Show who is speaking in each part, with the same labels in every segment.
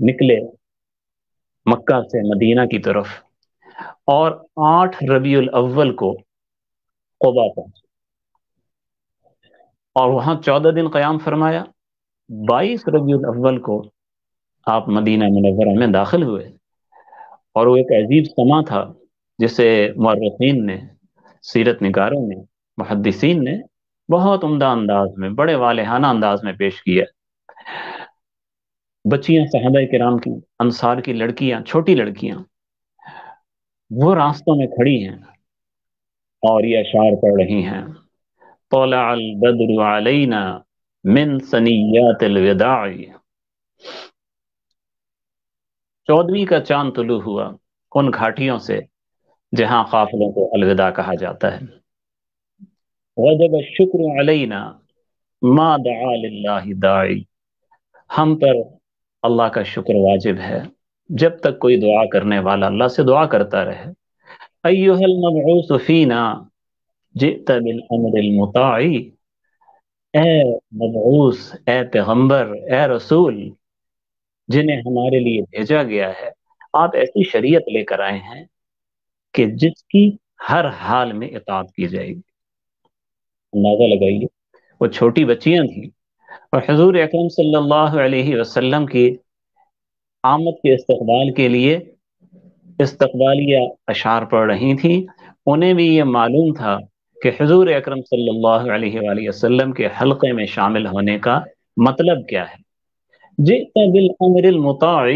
Speaker 1: نکلے مکہ سے مدینہ کی طرف، اور 8 ربیع الاول کو قبا پہنچے اور وہاں 14 دن قیام فرمایا۔ 22 ربیع الاول کو آپ مدینہ منورہ میں داخل ہوئے، اور وہ ایک عجیب سما تھا جسے مورخین نے، سیرت نگاروں نے، محدثین نے بہت عمدہ انداز میں، بڑے والہانہ انداز میں پیش کیا۔ بچیاں صحابہ کرام کی، انصار کی لڑکیاں، چھوٹی لڑکیاں، وہ راستوں میں کھڑی ہیں اور یہ اشعار پڑھ رہی ہیں: طلع البدر علینا من ثنیات الوداع، 14ویں کا چاند طلوع ہوا ان گھاٹیوں سے جہاں قافلوں کو الوداع کہا جاتا ہے۔ وجب الشکر علینا ما دعا للہ داعی، ہم پر اللہ کا شکر واجب ہے جب تک کوئی دعا کرنے والا اللہ سے دعا کرتا رہے۔ ایھا المبعوث فینا جئت بالامر المطاع، اے مبعوث، اے پیغمبر، اے رسول، جنہیں ہمارے لیے بھیجا گیا ہے، آپ ایسی شریعت لے کر آئے ہیں کہ جس کی ہر حال میں اطاعت کی جائے گی۔ اندازہ لگائیے، وہ چھوٹی بچیاں تھیں اور حضور اکرم صلی اللہ علیہ وسلم کی آمد کے استقبال کے لیے استقبالیہ اشعار پڑھ رہی تھیں۔ انہیں بھی یہ معلوم تھا کہ حضور اکرم صلی اللہ علیہ وآلہ وسلم کے حلقے میں شامل ہونے کا مطلب کیا ہے۔ جئت بالامر المطاع،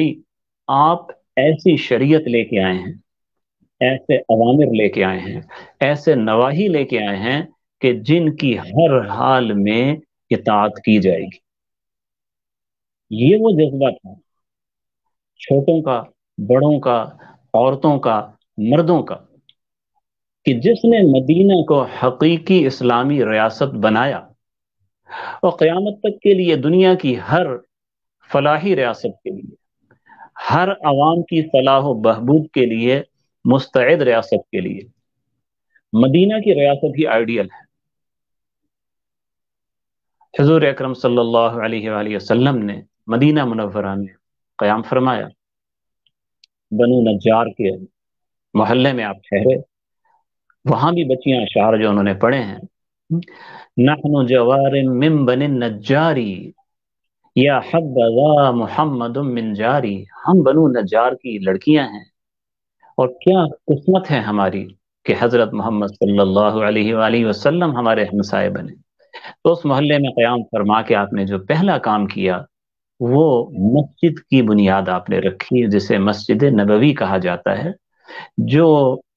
Speaker 1: آپ ایسی شریعت لے کے آئے ہیں، ایسے اوامر لے کے آئے ہیں، ایسے نواہی لے کے آئے ہیں کہ جن کی ہر حال میں اطاعت کی جائے گی۔ یہ وہ جذبہ تھا چھوٹوں کا، بڑوں کا، عورتوں کا، مردوں کا، کہ جس نے مدینہ کو حقیقی اسلامی ریاست بنایا اور قیامت تک کے لیے دنیا کی ہر فلاحی ریاست کے لیے، ہر عوام کی فلاح و بہبود کے لیے مستعد ریاست کے لیے مدینہ کی ریاست ہی آئیڈیل ہے۔ حضور اکرم صلی اللہ علیہ وآلہ وسلم نے مدینہ منورہ میں قیام فرمایا، بنو نجار کے محلے میں آپ ٹھہرے، وہاں بھی بچیاں اشعار جو انہوں نے پڑھے ہیں: نحن جوار من بن النجاری یا حبذا محمد من جاری، ہم بنو نجار کی لڑکیاں ہیں اور کیا قسمت ہے ہماری کہ حضرت محمد صلی اللہ علیہ وآلہ وسلم ہمارے ہمسائے بنے۔ تو اس محلے میں قیام فرما کے آپ نے جو پہلا کام کیا وہ مسجد کی بنیاد آپ نے رکھی، جسے مسجد نبوی کہا جاتا ہے، جو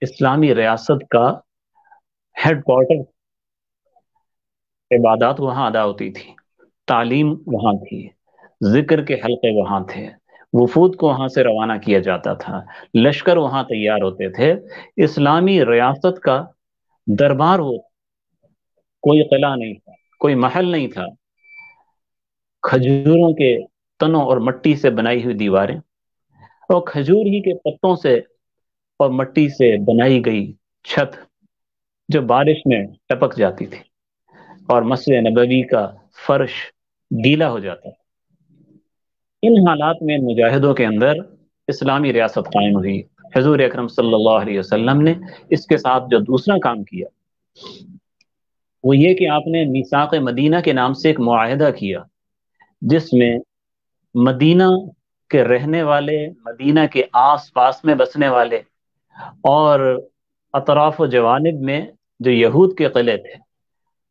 Speaker 1: اسلامی ریاست کا ہیڈ کوارٹر، عبادات وہاں ادا ہوتی تھی، تعلیم وہاں تھی، ذکر کے حلقے وہاں تھے، وفود کو وہاں سے روانہ کیا جاتا تھا، لشکر وہاں تیار ہوتے تھے۔ اسلامی ریاست کا دربار وہ، کوئی قلعہ نہیں تھا، کوئی محل نہیں تھا، کھجوروں کے تنوں اور مٹی سے بنائی ہوئی دیواریں اور کھجور ہی کے پتوں سے اور مٹی سے بنائی گئی چھت جو بارش میں ٹپک جاتی تھی اور مسجد نبوی کا فرش گیلا ہو جاتا۔ ان حالات میں مجاہدوں کے اندر اسلامی ریاست قائم ہوئی۔ حضور اکرم صلی اللہ علیہ وسلم نے اس کے ساتھ جو دوسرا کام کیا وہ یہ کہ آپ نے میثاق مدینہ کے نام سے ایک معاہدہ کیا، جس میں مدینہ کے رہنے والے، مدینہ کے آس پاس میں بسنے والے اور اطراف و جوانب میں جو یہود کے قلعے تھے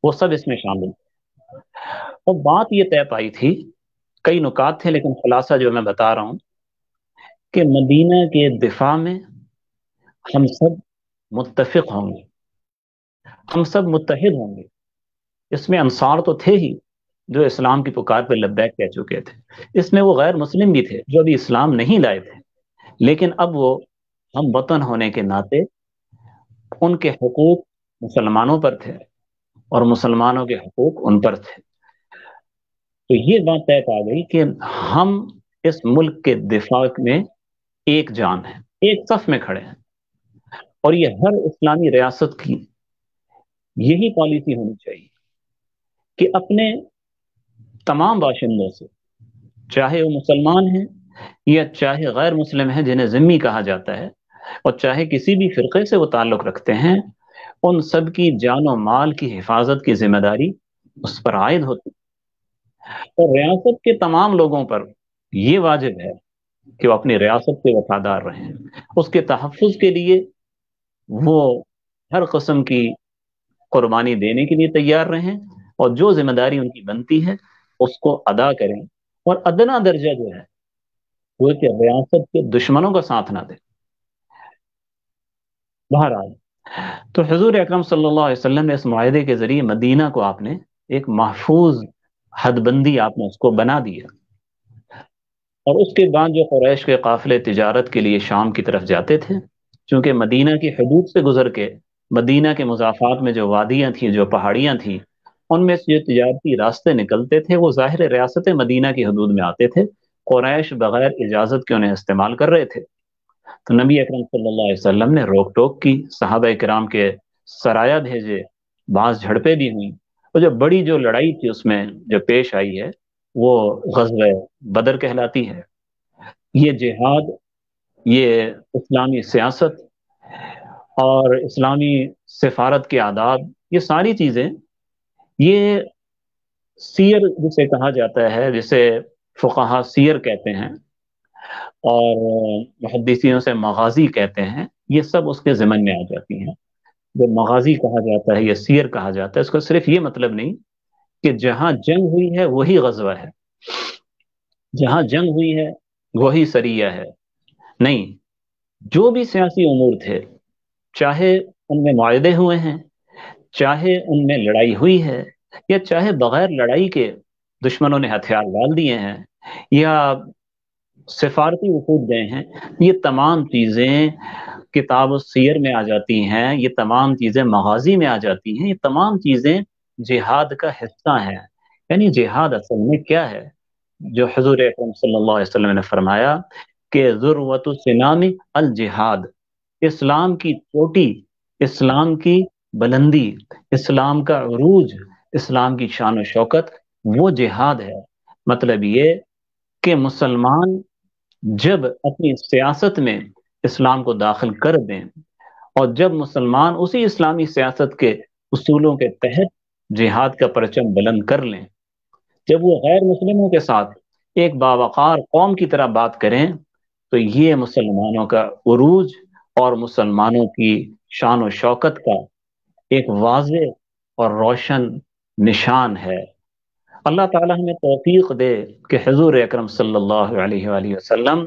Speaker 1: وہ سب اس میں شامل تھے۔ اور بات یہ طے پائی تھی، کئی نکات تھے لیکن خلاصہ جو میں بتا رہا ہوں، کہ مدینہ کے دفاع میں ہم سب متفق ہوں گے، ہم سب متحد ہوں گے۔ اس میں انصار تو تھے ہی جو اسلام کی پکار پہ لبیک کہہ چکے تھے، اس میں وہ غیر مسلم بھی تھے جو ابھی اسلام نہیں لائے تھے، لیکن اب وہ ہم وطن ہونے کے ناطے ان کے حقوق مسلمانوں پر تھے اور مسلمانوں کے حقوق ان پر تھے۔ تو یہ بات طے پا گئی کہ ہم اس ملک کے دفاع میں ایک جان ہیں، ایک صف میں کھڑے ہیں، اور یہ ہر اسلامی ریاست کی یہی پالیسی ہونی چاہیے کہ اپنے تمام باشندوں سے، چاہے وہ مسلمان ہیں یا چاہے غیر مسلم ہیں جنہیں ذمی کہا جاتا ہے، اور چاہے کسی بھی فرقے سے وہ تعلق رکھتے ہیں، ان سب کی جان و مال کی حفاظت کی ذمہ داری اس پر عائد ہوتی ہے، اور ریاست کے تمام لوگوں پر یہ واجب ہے کہ وہ اپنی ریاست کے وفادار رہیں، اس کے تحفظ کے لیے وہ ہر قسم کی قربانی دینے کے لیے تیار رہیں، اور جو ذمہ داری ان کی بنتی ہے اس کو ادا کریں، اور ادنا درجہ جو ہے وہ کہ ریاست کے دشمنوں کا ساتھ نہ دیں۔ بہرحال، تو حضور اکرم صلی اللہ علیہ وسلم نے اس معاہدے کے ذریعے مدینہ کو آپ نے ایک محفوظ حد بندی آپ نے اس کو بنا دیا، اور اس کے بعد جو قریش کے قافلے تجارت کے لیے شام کی طرف جاتے تھے، چونکہ مدینہ کی حدود سے گزر کے مدینہ کے مضافات میں جو وادیاں تھیں، جو پہاڑیاں تھیں، ان میں سے جو تجارتی راستے نکلتے تھے وہ ظاہر ریاست مدینہ کی حدود میں آتے تھے، قریش بغیر اجازت کے انہیں استعمال کر رہے تھے۔ تو نبی اکرم صلی اللہ علیہ وسلم نے روک ٹوک کی، صحابہ کرام کے سرایا بھیجے، بعض جھڑپیں بھی ہوئیں، اور جو بڑی جو لڑائی تھی اس میں جو پیش آئی ہے وہ غزوہ بدر کہلاتی ہے۔ یہ جہاد، یہ اسلامی سیاست اور اسلامی سفارت کے آداب، یہ ساری چیزیں، یہ سیر جسے کہا جاتا ہے، جسے فقہا سیر کہتے ہیں اور محدثینوں سے مغازی کہتے ہیں، یہ سب اس کے ضمن میں آ جاتی ہیں۔ جو مغازی کہا جاتا ہے یا سیر کہا جاتا ہے، اس کا صرف یہ مطلب نہیں کہ جہاں جنگ ہوئی ہے وہی غزوہ ہے، جہاں جنگ ہوئی ہے وہی سریہ ہے، نہیں، جو بھی سیاسی امور تھے، چاہے ان میں معاہدے ہوئے ہیں، چاہے ان میں لڑائی ہوئی ہے، یا چاہے بغیر لڑائی کے دشمنوں نے ہتھیار ڈال دیے ہیں، یا سفارتی وفود گئے ہیں، یہ تمام چیزیں کتاب السیر میں آ جاتی ہیں، یہ تمام چیزیں مغازی میں آ جاتی ہیں، یہ تمام چیزیں جہاد کا حصہ ہیں۔ یعنی جہاد اصل میں کیا ہے؟ جو حضور اکرم صلی اللہ علیہ وسلم نے فرمایا کہ ذروۃ السنام الجہاد، اسلام کی چوٹی، اسلام کی بلندی، اسلام کا عروج، اسلام کی شان و شوکت وہ جہاد ہے۔ مطلب یہ کہ مسلمان جب اپنی سیاست میں اسلام کو داخل کر دیں، اور جب مسلمان اسی اسلامی سیاست کے اصولوں کے تحت جہاد کا پرچم بلند کر لیں، جب وہ غیر مسلموں کے ساتھ ایک باوقار قوم کی طرح بات کریں، تو یہ مسلمانوں کا عروج اور مسلمانوں کی شان و شوکت کا ایک واضح اور روشن نشان ہے۔ اللہ تعالیٰ ہمیں توفیق دے کہ حضور اکرم صلی اللہ علیہ وآلہ وسلم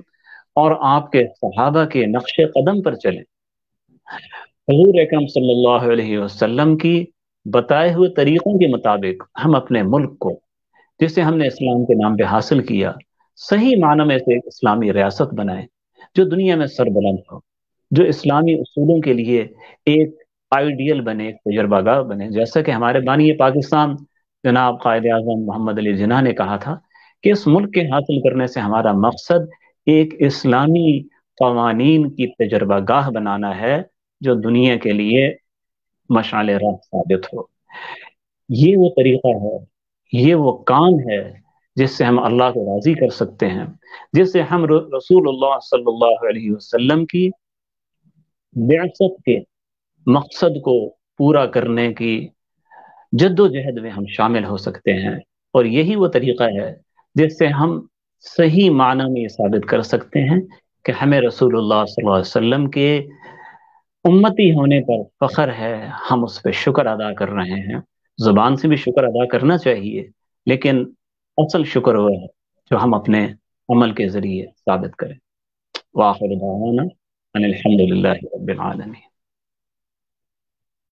Speaker 1: اور آپ کے صحابہ کے نقش قدم پر چلیں، حضور اکرم صلی اللہ علیہ وسلم کی بتائے ہوئے طریقوں کے مطابق ہم اپنے ملک کو، جسے ہم نے اسلام کے نام پہ حاصل کیا، صحیح معنی میں سے ایک اسلامی ریاست بنائیں جو دنیا میں سربلند ہو، جو اسلامی اصولوں کے لیے ایک آئیڈیل بنے، ایک تجربہ گاہ بنے، جیسا کہ ہمارے بانی پاکستان جناب قائد اعظم محمد علی جناح نے کہا تھا کہ اس ملک کے حاصل کرنے سے ہمارا مقصد ایک اسلامی قوانین کی تجربہ گاہ بنانا ہے جو دنیا کے لیے مشعل راہ ثابت ہو۔ یہ وہ طریقہ ہے، یہ وہ کام ہے جس سے ہم اللہ کو راضی کر سکتے ہیں، جس سے ہم رسول اللہ صلی اللہ علیہ وسلم کی بعثت کے مقصد کو پورا کرنے کی جد و جہد میں ہم شامل ہو سکتے ہیں۔ اور یہی وہ طریقہ ہے جس سے ہم صحیح معنی میں یہ ثابت کر سکتے ہیں کہ ہمیں رسول اللہ صلی اللہ علیہ وسلم کے امتی ہونے پر فخر ہے، ہم اس پہ شکر ادا کر رہے ہیں۔ زبان سے بھی شکر ادا کرنا چاہیے، لیکن اصل شکر وہ ہے جو ہم اپنے عمل کے ذریعے ثابت کریں۔ وآخر دعوانا ان الحمد للہ رب العالمین۔